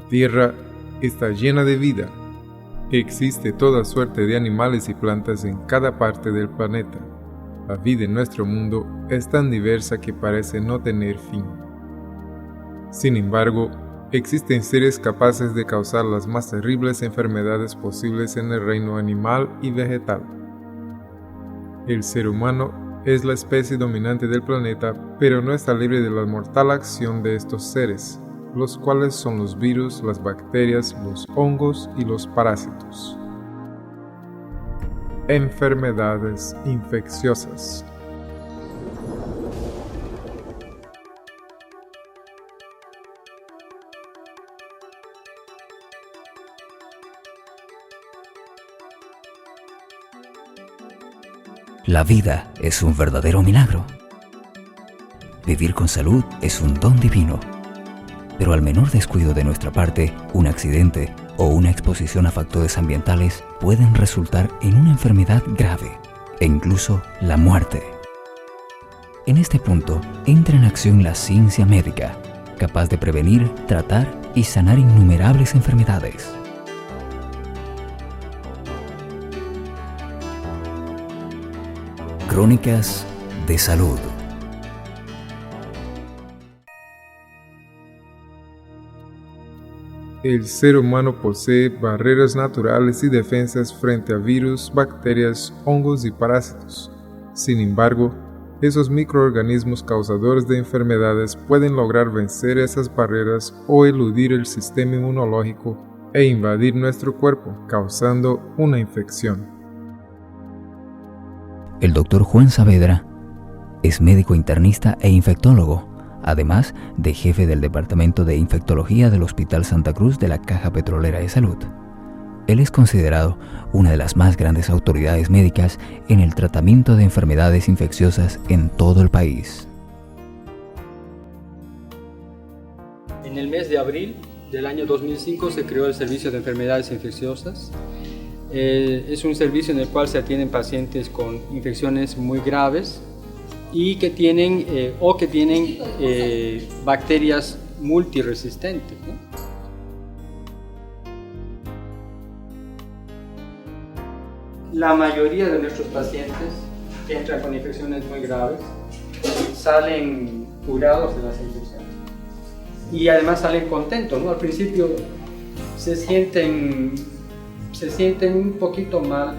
Tierra está llena de vida. Existe toda suerte de animales y plantas en cada parte del planeta. La vida en nuestro mundo es tan diversa que parece no tener fin. Sin embargo, existen seres capaces de causar las más terribles enfermedades posibles en el reino animal y vegetal. El ser humano es la especie dominante del planeta, pero no está libre de la mortal acción de estos seres, los cuales son los virus, las bacterias, los hongos y los parásitos. Enfermedades infecciosas. La vida es un verdadero milagro. Vivir con salud es un don divino. Pero al menor descuido de nuestra parte, un accidente o una exposición a factores ambientales pueden resultar en una enfermedad grave e incluso la muerte. En este punto entra en acción la ciencia médica, capaz de prevenir, tratar y sanar innumerables enfermedades. Crónicas de salud. El ser humano posee barreras naturales y defensas frente a virus, bacterias, hongos y parásitos. Sin embargo, esos microorganismos causadores de enfermedades pueden lograr vencer esas barreras o eludir el sistema inmunológico e invadir nuestro cuerpo, causando una infección. El Dr. Juan Saavedra es médico internista e infectólogo, además de jefe del Departamento de Infectología del Hospital Santa Cruz de la Caja Petrolera de Salud. Él es considerado una de las más grandes autoridades médicas en el tratamiento de enfermedades infecciosas en todo el país. En el mes de abril del año 2005 se creó el Servicio de Enfermedades Infecciosas. Es un servicio en el cual se atienden pacientes con infecciones muy graves y que tienen bacterias multiresistentes, ¿no? La mayoría de nuestros pacientes que entran con infecciones muy graves salen curados de las infecciones y además salen contentos, ¿no? Al principio se sienten un poquito mal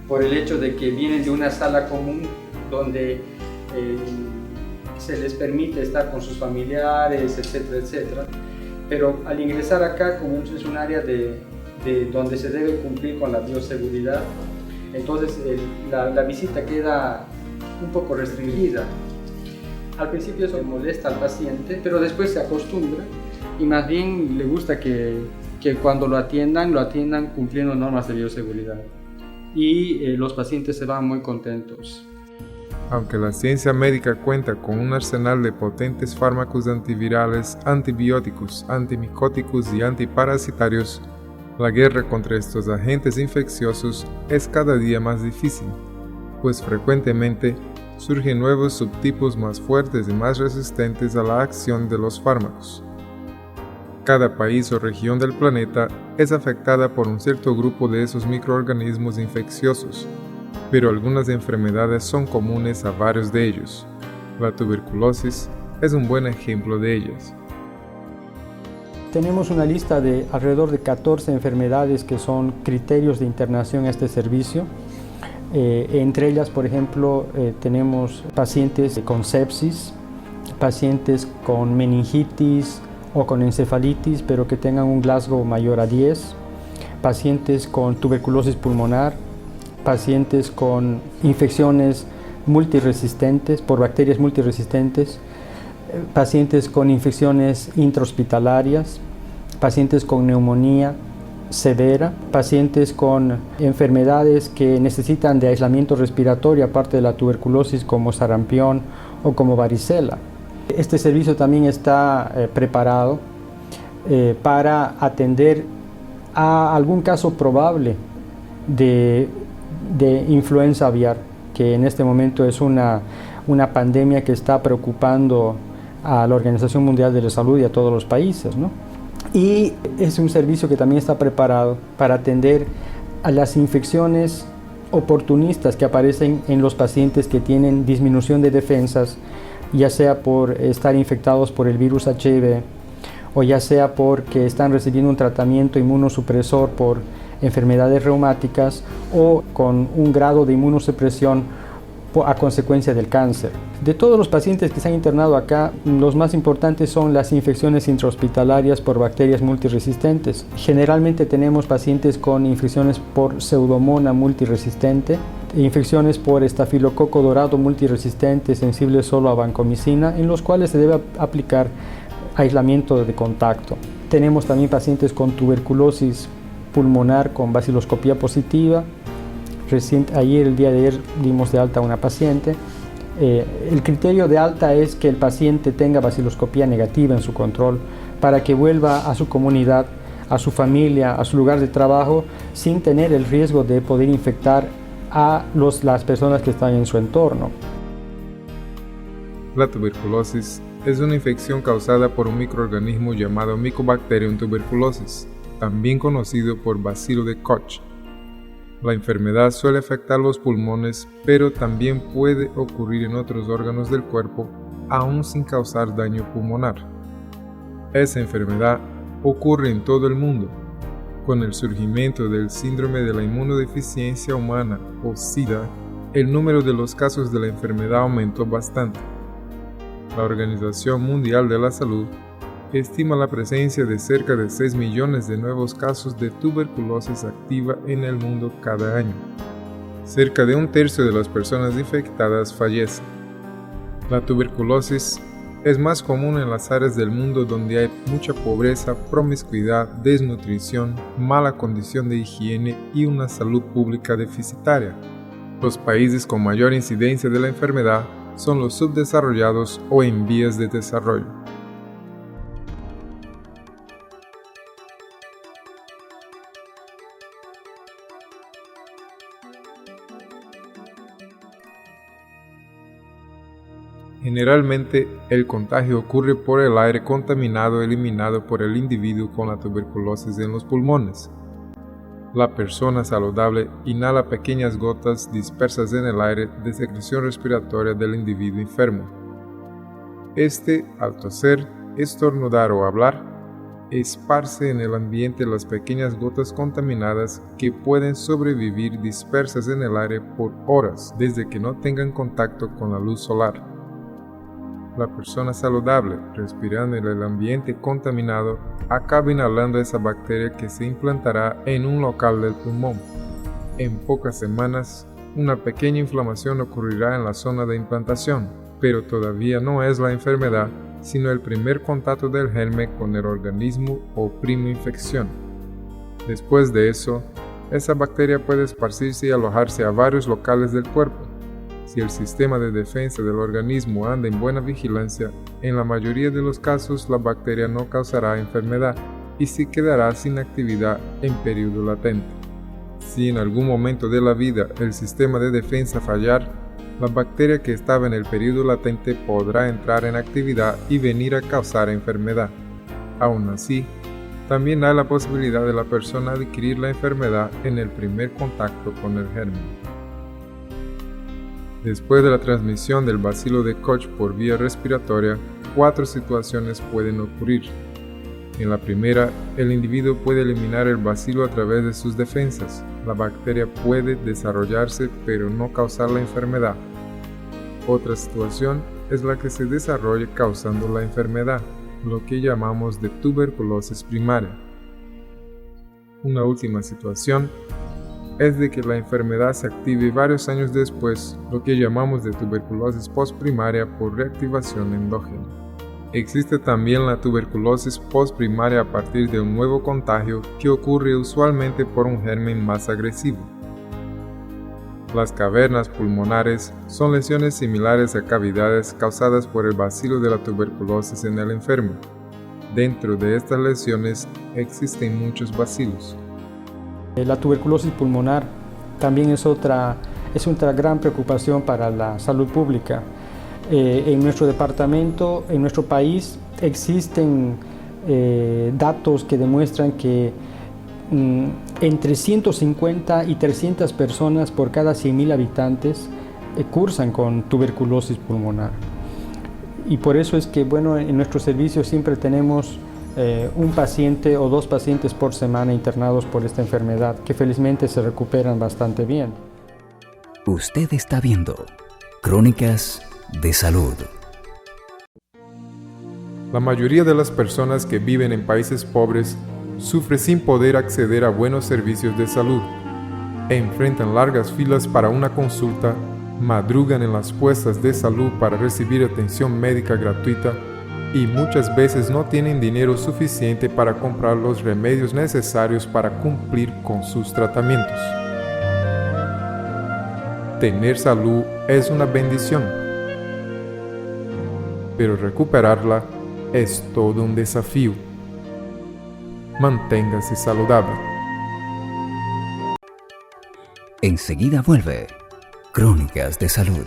por el hecho de que vienen de una sala común donde se les permite estar con sus familiares, etcétera, etcétera. Pero al ingresar acá, como es un área de donde se debe cumplir con la bioseguridad, entonces la visita queda un poco restringida. Al principio eso molesta al paciente, pero después se acostumbra y más bien le gusta que cuando lo atiendan cumpliendo normas de bioseguridad. Y los pacientes se van muy contentos. Aunque la ciencia médica cuenta con un arsenal de potentes fármacos antivirales, antibióticos, antimicóticos y antiparasitarios, la guerra contra estos agentes infecciosos es cada día más difícil, pues frecuentemente surgen nuevos subtipos más fuertes y más resistentes a la acción de los fármacos. Cada país o región del planeta es afectada por un cierto grupo de esos microorganismos infecciosos, pero algunas enfermedades son comunes a varios de ellos. La tuberculosis es un buen ejemplo de ellas. Tenemos una lista de alrededor de 14 enfermedades que son criterios de internación a este servicio. Entre ellas, por ejemplo, tenemos pacientes con sepsis, pacientes con meningitis o con encefalitis, pero que tengan un Glasgow mayor a 10, pacientes con tuberculosis pulmonar, pacientes con infecciones multiresistentes, por bacterias multiresistentes, pacientes con infecciones intrahospitalarias, pacientes con neumonía severa, pacientes con enfermedades que necesitan de aislamiento respiratorio aparte de la tuberculosis como sarampión o como varicela. Este servicio también está preparado para atender a algún caso probable de influenza aviar, que en este momento es una pandemia que está preocupando a la Organización Mundial de la Salud y a todos los países, ¿no? y es un servicio que también está preparado para atender a las infecciones oportunistas que aparecen en los pacientes que tienen disminución de defensas, ya sea por estar infectados por el virus HIV o ya sea porque están recibiendo un tratamiento inmunosupresor por enfermedades reumáticas o con un grado de inmunosupresión a consecuencia del cáncer. De todos los pacientes que se han internado acá, los más importantes son las infecciones intrahospitalarias por bacterias multiresistentes. Generalmente tenemos pacientes con infecciones por Pseudomonas multiresistente, infecciones por estafilococo dorado multiresistente sensibles solo a vancomicina, en los cuales se debe aplicar aislamiento de contacto. Tenemos también pacientes con tuberculosis pulmonar con baciloscopía positiva. El día de ayer dimos de alta a una paciente. El criterio de alta es que el paciente tenga baciloscopía negativa en su control para que vuelva a su comunidad, a su familia, a su lugar de trabajo, sin tener el riesgo de poder infectar a las personas que están en su entorno. La tuberculosis es una infección causada por un microorganismo llamado Mycobacterium tuberculosis, también conocido por bacilo de Koch. La enfermedad suele afectar los pulmones, pero también puede ocurrir en otros órganos del cuerpo, aún sin causar daño pulmonar. Esa enfermedad ocurre en todo el mundo. Con el surgimiento del síndrome de la inmunodeficiencia humana o SIDA, el número de los casos de la enfermedad aumentó bastante. La Organización Mundial de la Salud estima la presencia de cerca de 6 millones de nuevos casos de tuberculosis activa en el mundo cada año. Cerca de un tercio de las personas infectadas fallecen. La tuberculosis es más común en las áreas del mundo donde hay mucha pobreza, promiscuidad, desnutrición, mala condición de higiene y una salud pública deficitaria. Los países con mayor incidencia de la enfermedad son los subdesarrollados o en vías de desarrollo. Generalmente, el contagio ocurre por el aire contaminado eliminado por el individuo con la tuberculosis en los pulmones. La persona saludable inhala pequeñas gotas dispersas en el aire de secreción respiratoria del individuo enfermo. Al toser, estornudar o hablar, esparce en el ambiente las pequeñas gotas contaminadas que pueden sobrevivir dispersas en el aire por horas desde que no tengan contacto con la luz solar. La persona saludable, respirando en el ambiente contaminado, acaba inhalando esa bacteria que se implantará en un local del pulmón. En pocas semanas, una pequeña inflamación ocurrirá en la zona de implantación, pero todavía no es la enfermedad, sino el primer contacto del germen con el organismo o primo-infección. Después de eso, esa bacteria puede esparcirse y alojarse a varios locales del cuerpo. Si el sistema de defensa del organismo anda en buena vigilancia, en la mayoría de los casos la bacteria no causará enfermedad y se quedará sin actividad en periodo latente. Si en algún momento de la vida el sistema de defensa fallar, la bacteria que estaba en el periodo latente podrá entrar en actividad y venir a causar enfermedad. Aún así, también hay la posibilidad de la persona adquirir la enfermedad en el primer contacto con el germen. Después de la transmisión del bacilo de Koch por vía respiratoria, 4 situaciones pueden ocurrir. En la primera, el individuo puede eliminar el bacilo a través de sus defensas. La bacteria puede desarrollarse pero no causar la enfermedad. Otra situación es la que se desarrolle causando la enfermedad, lo que llamamos de tuberculosis primaria. Una última situación es de que la enfermedad se active varios años después, lo que llamamos de tuberculosis postprimaria por reactivación endógena. Existe también la tuberculosis postprimaria a partir de un nuevo contagio que ocurre usualmente por un germen más agresivo. Las cavernas pulmonares son lesiones similares a cavidades causadas por el bacilo de la tuberculosis en el enfermo. Dentro de estas lesiones existen muchos bacilos. La tuberculosis pulmonar también es otra gran preocupación para la salud pública. En nuestro departamento, en nuestro país, existen datos que demuestran que entre 150 y 300 personas por cada 100.000 habitantes cursan con tuberculosis pulmonar. Y por eso es que, bueno, en nuestro servicio siempre tenemos un paciente o 2 pacientes por semana internados por esta enfermedad, que felizmente se recuperan bastante bien. Usted está viendo Crónicas de Salud. La mayoría de las personas que viven en países pobres sufre sin poder acceder a buenos servicios de salud. Enfrentan largas filas para una consulta, madrugan en las puestas de salud para recibir atención médica gratuita y muchas veces no tienen dinero suficiente para comprar los remedios necesarios para cumplir con sus tratamientos. Tener salud es una bendición, pero recuperarla es todo un desafío. Manténgase saludable. Enseguida vuelve Crónicas de Salud.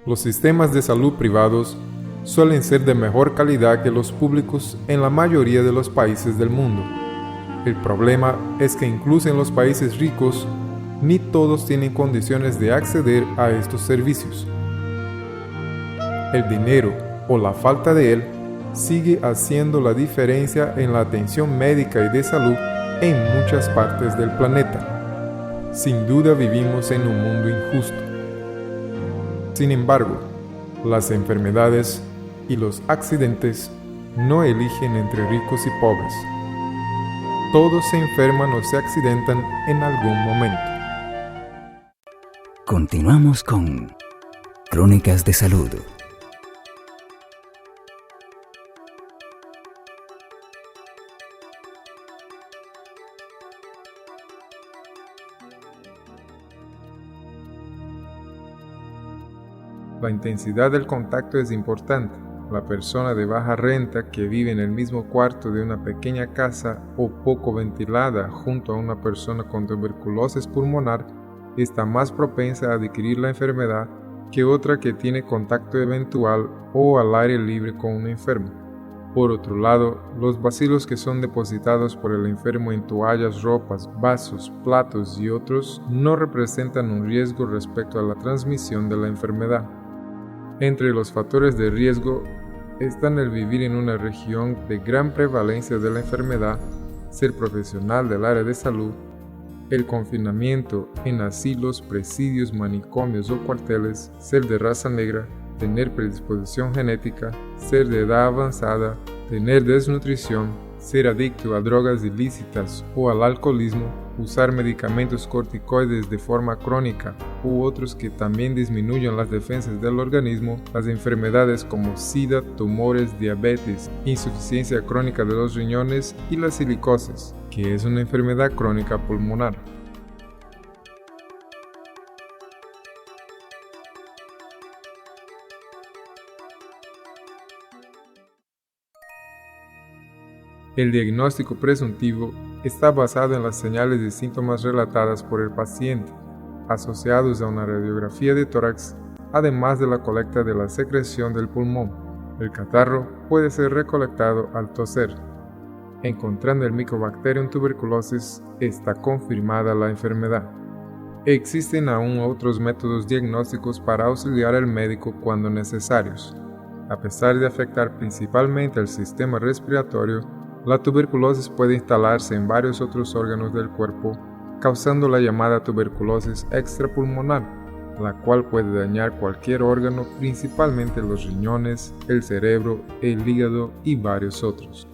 Los sistemas de salud privados suelen ser de mejor calidad que los públicos en la mayoría de los países del mundo. El problema es que incluso en los países ricos, ni todos tienen condiciones de acceder a estos servicios. El dinero o la falta de él sigue haciendo la diferencia en la atención médica y de salud en muchas partes del planeta. Sin duda vivimos en un mundo injusto. Sin embargo, las enfermedades y los accidentes no eligen entre ricos y pobres. Todos se enferman o se accidentan en algún momento. Continuamos con Crónicas de Salud. La intensidad del contacto es importante. La persona de baja renta que vive en el mismo cuarto de una pequeña casa o poco ventilada junto a una persona con tuberculosis pulmonar está más propensa a adquirir la enfermedad que otra que tiene contacto eventual o al aire libre con un enfermo. Por otro lado, los bacilos que son depositados por el enfermo en toallas, ropas, vasos, platos y otros no representan un riesgo respecto a la transmisión de la enfermedad. Entre los factores de riesgo están el vivir en una región de gran prevalencia de la enfermedad, ser profesional del área de salud, el confinamiento en asilos, presidios, manicomios o cuarteles, ser de raza negra, tener predisposición genética, ser de edad avanzada, tener desnutrición, ser adicto a drogas ilícitas o al alcoholismo, usar medicamentos corticoides de forma crónica u otros que también disminuyen las defensas del organismo, las enfermedades como SIDA, tumores, diabetes, insuficiencia crónica de los riñones y la silicosis, que es una enfermedad crónica pulmonar. El diagnóstico presuntivo está basado en las señales y síntomas relatadas por el paciente, asociados a una radiografía de tórax, además de la colecta de la secreción del pulmón. El catarro puede ser recolectado al toser. Encontrando el Mycobacterium tuberculosis, está confirmada la enfermedad. Existen aún otros métodos diagnósticos para auxiliar al médico cuando necesarios. A pesar de afectar principalmente el sistema respiratorio, la tuberculosis puede instalarse en varios otros órganos del cuerpo, causando la llamada tuberculosis extrapulmonar, la cual puede dañar cualquier órgano, principalmente los riñones, el cerebro, el hígado y varios otros.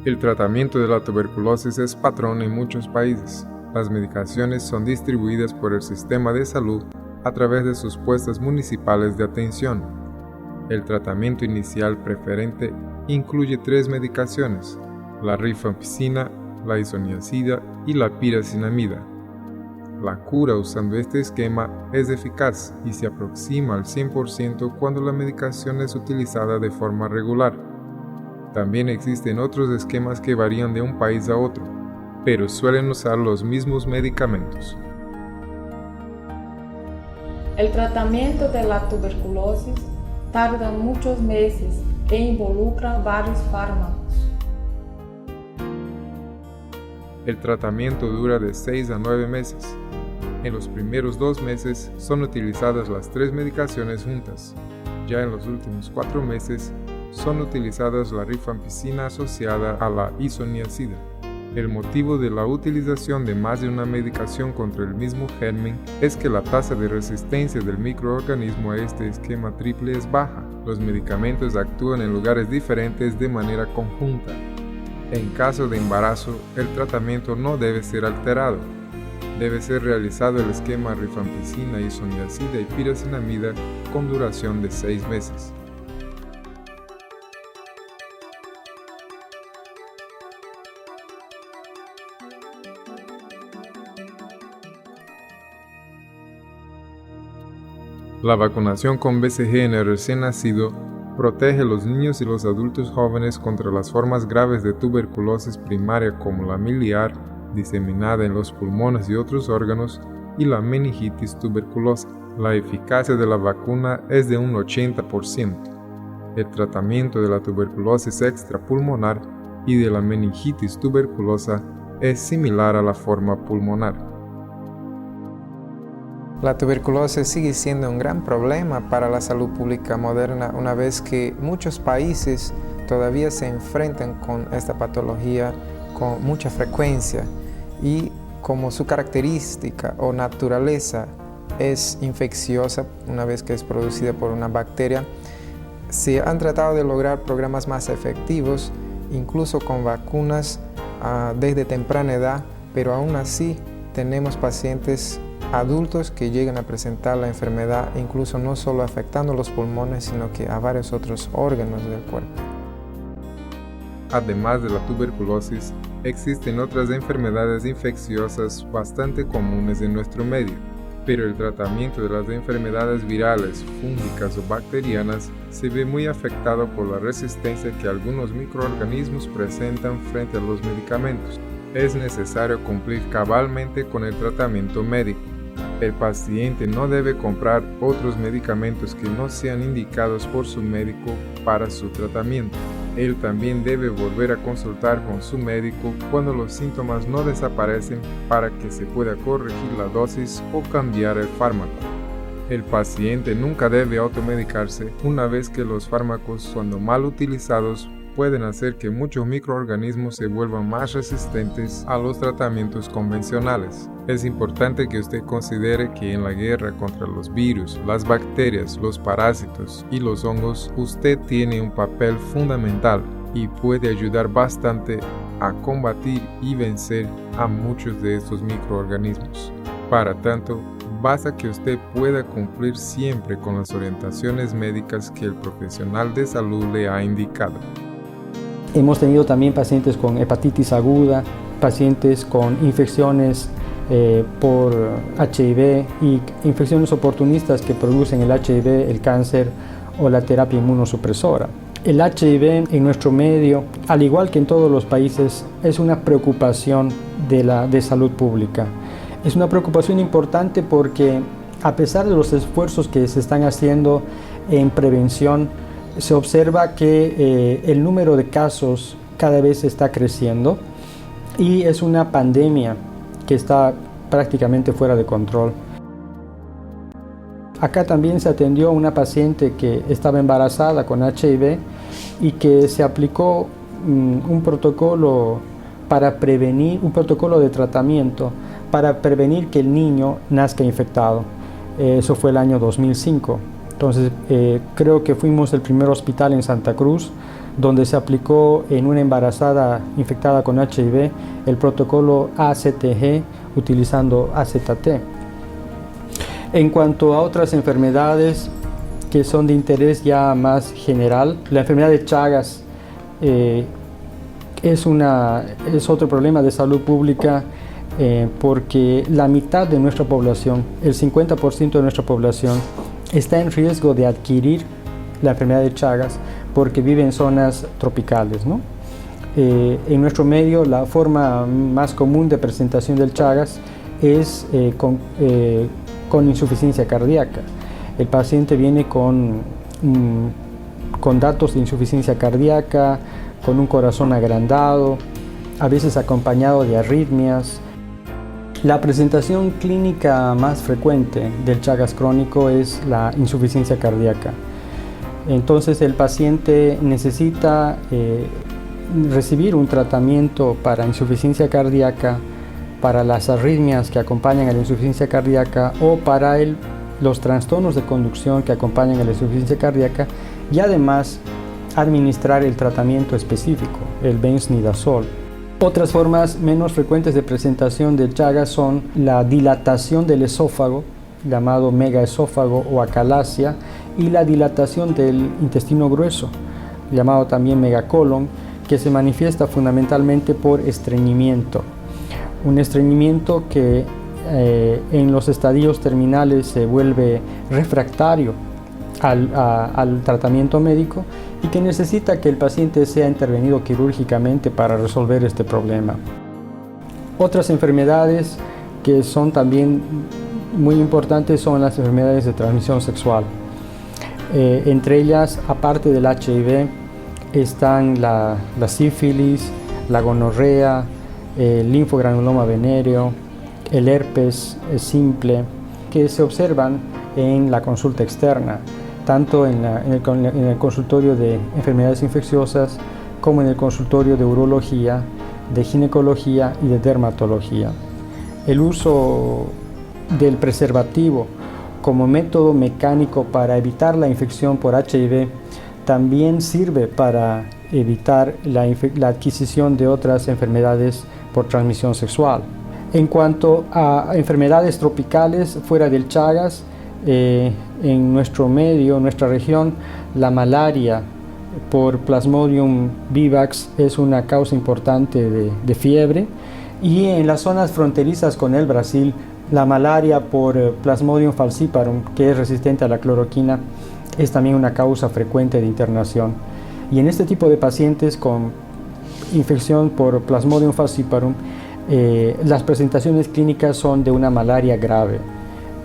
El tratamiento de la tuberculosis es patrón en muchos países. Las medicaciones son distribuidas por el sistema de salud a través de sus puestos municipales de atención. El tratamiento inicial preferente incluye 3 medicaciones: la rifampicina, la isoniazida y la piracinamida. La cura usando este esquema es eficaz y se aproxima al 100% cuando la medicación es utilizada de forma regular. También existen otros esquemas que varían de un país a otro. pero suelen usar los mismos medicamentos. El tratamiento de la tuberculosis tarda muchos meses e involucra varios fármacos. El tratamiento dura de 6 a 9 meses. En los primeros 2 meses son utilizadas las 3 medicaciones juntas. Ya en los últimos 4 meses son utilizadas la rifampicina asociada a la isoniazida. El motivo de la utilización de más de una medicación contra el mismo germen es que la tasa de resistencia del microorganismo a este esquema triple es baja. Los medicamentos actúan en lugares diferentes de manera conjunta. En caso de embarazo, el tratamiento no debe ser alterado. Debe ser realizado el esquema rifampicina, isoniazida y pirazinamida con duración de 6 meses. La vacunación con BCG en el recién nacido protege a los niños y los adultos jóvenes contra las formas graves de tuberculosis primaria como la miliar, diseminada en los pulmones y otros órganos, y la meningitis tuberculosa. La eficacia de la vacuna es de un 80%. El tratamiento de la tuberculosis extrapulmonar y de la meningitis tuberculosa es similar a la forma pulmonar. La tuberculosis sigue siendo un gran problema para la salud pública moderna, una vez que muchos países todavía se enfrentan con esta patología con mucha frecuencia y como su característica o naturaleza es infecciosa, una vez que es producida por una bacteria, se han tratado de lograr programas más efectivos, incluso con vacunas desde temprana edad, pero aún así tenemos pacientes adultos que llegan a presentar la enfermedad, incluso no solo afectando los pulmones, sino que a varios otros órganos del cuerpo. Además de la tuberculosis, existen otras enfermedades infecciosas bastante comunes en nuestro medio, pero el tratamiento de las enfermedades virales, fúngicas o bacterianas se ve muy afectado por la resistencia que algunos microorganismos presentan frente a los medicamentos. Es necesario cumplir cabalmente con el tratamiento médico. El paciente no debe comprar otros medicamentos que no sean indicados por su médico para su tratamiento. Él también debe volver a consultar con su médico cuando los síntomas no desaparecen para que se pueda corregir la dosis o cambiar el fármaco. El paciente nunca debe automedicarse una vez que los fármacos, cuando mal utilizados, pueden hacer que muchos microorganismos se vuelvan más resistentes a los tratamientos convencionales. Es importante que usted considere que en la guerra contra los virus, las bacterias, los parásitos y los hongos, usted tiene un papel fundamental y puede ayudar bastante a combatir y vencer a muchos de estos microorganismos. Para tanto, basta que usted pueda cumplir siempre con las orientaciones médicas que el profesional de salud le ha indicado. Hemos tenido también pacientes con hepatitis aguda, pacientes con infecciones por HIV y infecciones oportunistas que producen el HIV, el cáncer o la terapia inmunosupresora. El HIV en nuestro medio, al igual que en todos los países, es una preocupación de salud pública. Es una preocupación importante porque a pesar de los esfuerzos que se están haciendo en prevención, se observa que el número de casos cada vez está creciendo y es una pandemia que está prácticamente fuera de control. Acá también se atendió a una paciente que estaba embarazada con HIV y que se aplicó un protocolo para prevenir, un protocolo de tratamiento para prevenir que el niño nazca infectado. Eso fue el año 2005. Entonces, creo que fuimos el primer hospital en Santa Cruz donde se aplicó en una embarazada infectada con HIV el protocolo ACTG utilizando AZT. En cuanto a otras enfermedades que son de interés ya más general, la enfermedad de Chagas es otro problema de salud pública porque la mitad de nuestra población, el 50% de nuestra población, está en riesgo de adquirir la enfermedad de Chagas porque vive en zonas tropicales, ¿no? En nuestro medio, la forma más común de presentación del Chagas es con insuficiencia cardíaca. El paciente viene con datos de insuficiencia cardíaca, con un corazón agrandado, a veces acompañado de arritmias. La presentación clínica más frecuente del Chagas crónico es la insuficiencia cardíaca. Entonces el paciente necesita recibir un tratamiento para insuficiencia cardíaca, para las arritmias que acompañan a la insuficiencia cardíaca o para los trastornos de conducción que acompañan a la insuficiencia cardíaca, y además administrar el tratamiento específico, el benznidazol. Otras formas menos frecuentes de presentación del Chagas son la dilatación del esófago, llamado megaesófago o acalasia, y la dilatación del intestino grueso, llamado también megacolon, que se manifiesta fundamentalmente por estreñimiento. Un estreñimiento que en los estadios terminales se vuelve refractario al tratamiento médico y que necesita que el paciente sea intervenido quirúrgicamente para resolver este problema. Otras enfermedades que son también muy importantes son las enfermedades de transmisión sexual. Entre ellas, aparte del HIV, están la sífilis, la gonorrea, el linfogranuloma venéreo, el herpes simple, que se observan en la consulta externa, tanto en el consultorio de enfermedades infecciosas como en el consultorio de urología, de ginecología y de dermatología. El uso del preservativo como método mecánico para evitar la infección por HIV también sirve para evitar la adquisición de otras enfermedades por transmisión sexual. En cuanto a enfermedades tropicales fuera del Chagas, en nuestro medio, en nuestra región, la malaria por Plasmodium vivax es una causa importante de fiebre, y en las zonas fronterizas con el Brasil, la malaria por Plasmodium falciparum, que es resistente a la cloroquina, es también una causa frecuente de internación. Y en este tipo de pacientes con infección por Plasmodium falciparum, las presentaciones clínicas son de una malaria grave.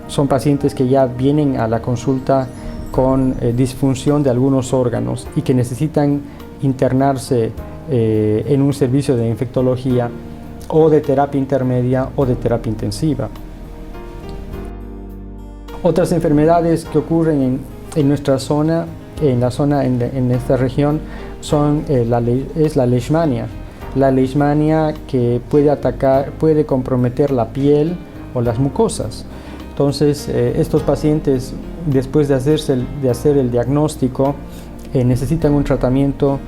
Son pacientes que ya vienen a la consulta con disfunción de algunos órganos y que necesitan internarse en un servicio de infectología o de terapia intermedia o de terapia intensiva. Otras enfermedades que ocurren en nuestra zona, en esta región, son la leishmania. La leishmania que puede comprometer la piel o las mucosas. Entonces, estos pacientes, después de hacer el diagnóstico, necesitan un tratamiento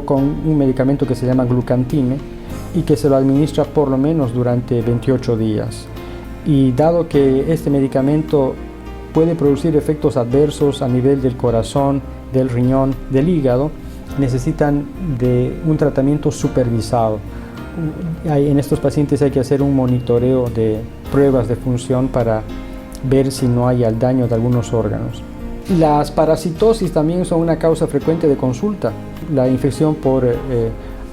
con un medicamento que se llama glucantime y que se lo administra por lo menos durante 28 días. Y dado que este medicamento puede producir efectos adversos a nivel del corazón, del riñón, del hígado, necesitan de un tratamiento supervisado. En estos pacientes hay que hacer un monitoreo de pruebas de función para ver si no hay daño de algunos órganos. Las parasitosis también son una causa frecuente de consulta. La infección por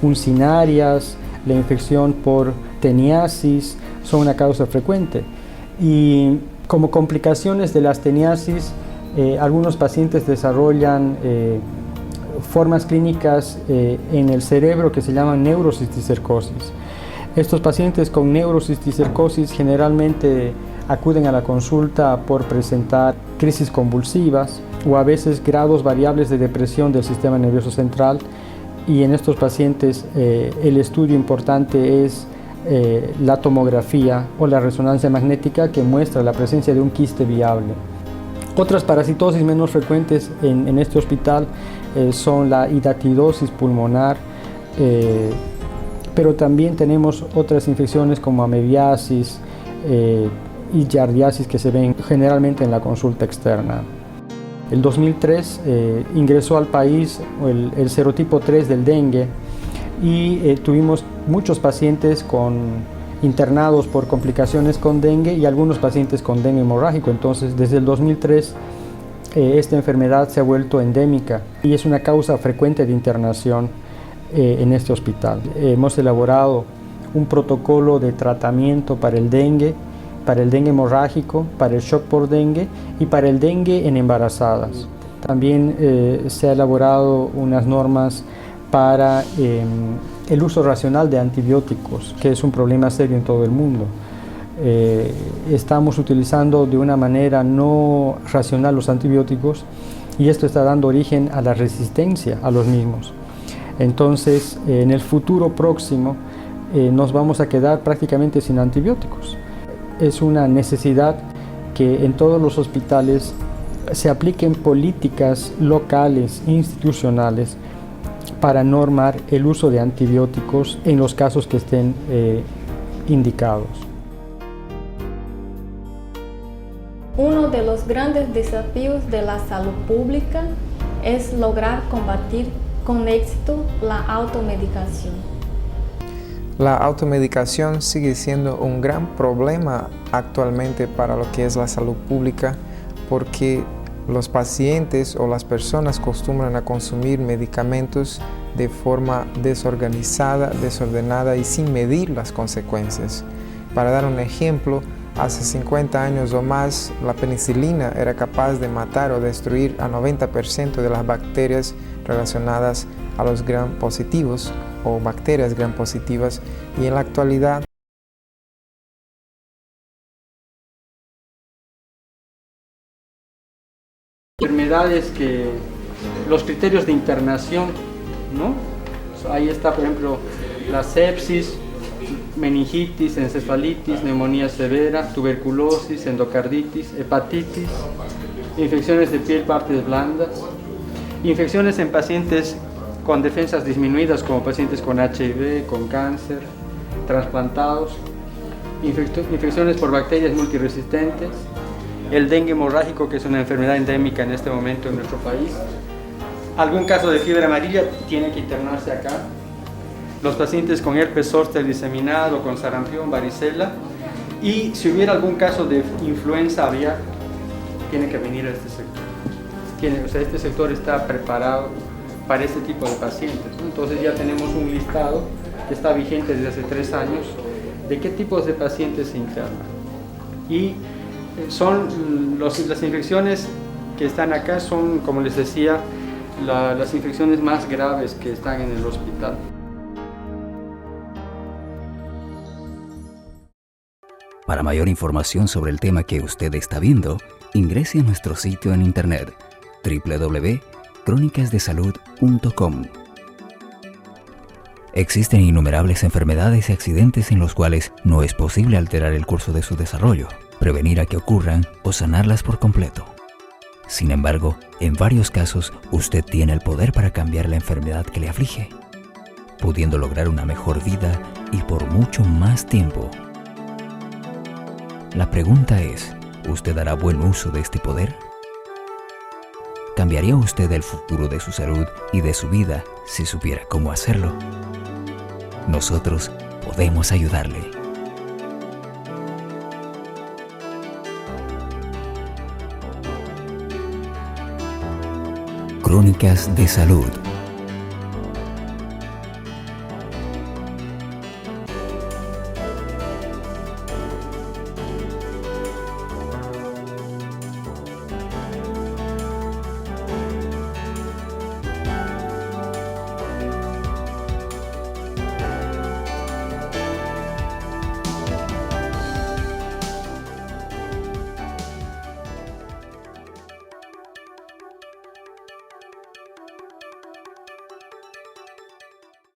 uncinarias, la infección por teniasis son una causa frecuente. Y como complicaciones de las teniasis, algunos pacientes desarrollan formas clínicas en el cerebro que se llaman neurocisticercosis. Estos pacientes con neurocisticercosis generalmente acuden a la consulta por presentar crisis convulsivas o a veces grados variables de depresión del sistema nervioso central, y en estos pacientes el estudio importante es la tomografía o la resonancia magnética, que muestra la presencia de un quiste viable. Otras parasitosis menos frecuentes en este hospital son la hidatidosis pulmonar, pero también tenemos otras infecciones como amebiasis y giardiasis que se ven generalmente en la consulta externa. En 2003 ingresó al país el serotipo 3 del dengue y tuvimos muchos pacientes internados por complicaciones con dengue y algunos pacientes con dengue hemorrágico. Entonces, desde el 2003 esta enfermedad se ha vuelto endémica y es una causa frecuente de internación en este hospital. Hemos elaborado un protocolo de tratamiento para el dengue hemorrágico, para el shock por dengue y para el dengue en embarazadas. También se ha elaborado unas normas para el uso racional de antibióticos, que es un problema serio en todo el mundo. Estamos utilizando de una manera no racional los antibióticos y esto está dando origen a la resistencia a los mismos. Entonces, en el futuro próximo nos vamos a quedar prácticamente sin antibióticos. Es una necesidad que en todos los hospitales se apliquen políticas locales, institucionales, para normar el uso de antibióticos en los casos que estén indicados. Uno de los grandes desafíos de la salud pública es lograr combatir con éxito la automedicación. La automedicación sigue siendo un gran problema actualmente para lo que es la salud pública, porque los pacientes o las personas acostumbran a consumir medicamentos de forma desorganizada, desordenada y sin medir las consecuencias. Para dar un ejemplo, hace 50 años o más, la penicilina era capaz de matar o destruir a 90% de las bacterias relacionadas a los gram positivos o bacterias gram positivas, y en la actualidad enfermedades que los criterios de internación, ¿no? Ahí está, por ejemplo, la sepsis, meningitis, encefalitis, neumonía severa, tuberculosis, endocarditis, hepatitis, infecciones de piel, partes blandas, infecciones en pacientes con defensas disminuidas como pacientes con HIV, con cáncer, trasplantados, infecciones por bacterias multiresistentes, el dengue hemorrágico, que es una enfermedad endémica en este momento en nuestro país. Algún caso de fiebre amarilla tiene que internarse acá. Los pacientes con herpes zóster diseminado, con sarampión, varicela. Y si hubiera algún caso de influenza aviar, tiene que venir a este sector. Este sector está preparado para este tipo de pacientes, ¿no? Entonces ya tenemos un listado que está vigente desde hace 3 años de qué tipos de pacientes se internan. Y son las infecciones que están acá son, como les decía, las infecciones más graves que están en el hospital. Para mayor información sobre el tema que usted está viendo, ingrese a nuestro sitio en internet www.cronicasdesalud.com. Existen innumerables enfermedades y accidentes en los cuales no es posible alterar el curso de su desarrollo, prevenir a que ocurran o sanarlas por completo. Sin embargo, en varios casos, usted tiene el poder para cambiar la enfermedad que le aflige, pudiendo lograr una mejor vida y por mucho más tiempo. La pregunta es, ¿usted hará buen uso de este poder? ¿Cambiaría usted el futuro de su salud y de su vida si supiera cómo hacerlo? Nosotros podemos ayudarle. Crónicas de Salud.